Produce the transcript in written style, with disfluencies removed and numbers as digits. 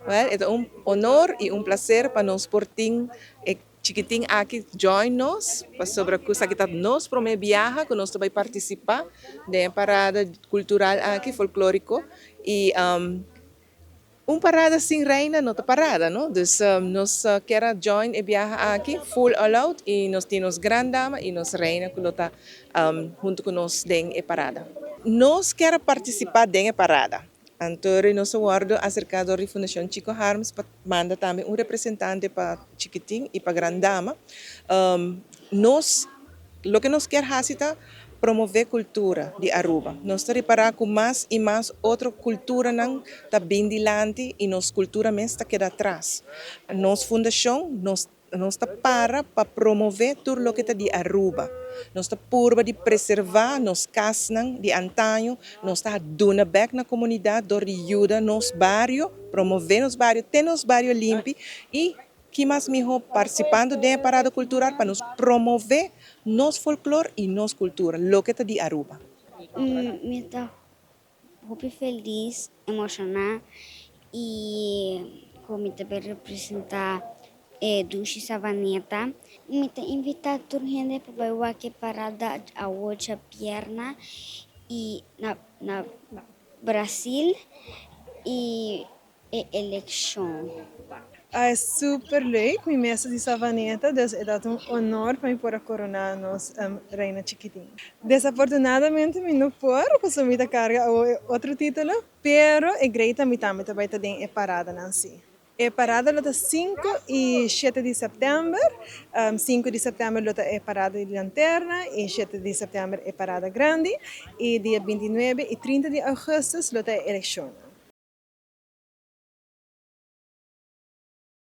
Well, é um honor e um prazer para nós porting chiquitinho aqui join nós para sobre a coisa que nós promete viajar que nós vai participar da parada cultural aqui folclórico e parada sem reina não tá parada, não? Dus nós quer join e viajar aqui full all out e nós temos grande dama e nós reina que está junto com nós dentro parada. Nós quer participar dentro parada. Então, nós acordo acerca da Fundação Chico Harms manda também um representante para Chiquitín e para Grande Dama. Nós, o que nós quer fazer é promover cultura de Aruba. Nós estamos reparar com mais e mais outra cultura não está bem dilante e nossa cultura mesmo está queda atrás. Nossa fundação, nós está para promover tudo o que está de Aruba. Nós está por de preservar nos casas de antaño, nós está dando back na comunidade, dando ajuda nos bairros, promover nos bairros, ter nos bairros limpos e que mais melhor participando da parada cultural para nos promover nos folclore e nos cultura, lo que está de Aruba. Me está muito feliz, emocionada e como também representar Dushi Savaneta. Me está invitado a gente para ir que parada a outra perna e na Brasil e eleição. É super leuk, mijn mensen die Savaneta, dus é dat um honor para mim poder coronar nos reina chiquitinha. Desafortunadamente, me não for, porque me da carga outro título, pero é greita me também vai ter é parada não si. É parada lota 5 e 7 de setembro. 5 de setembro lota é parada de lanterna e 7 de setembro é parada grande e dia 29 e 30 de agosto lota é eleição.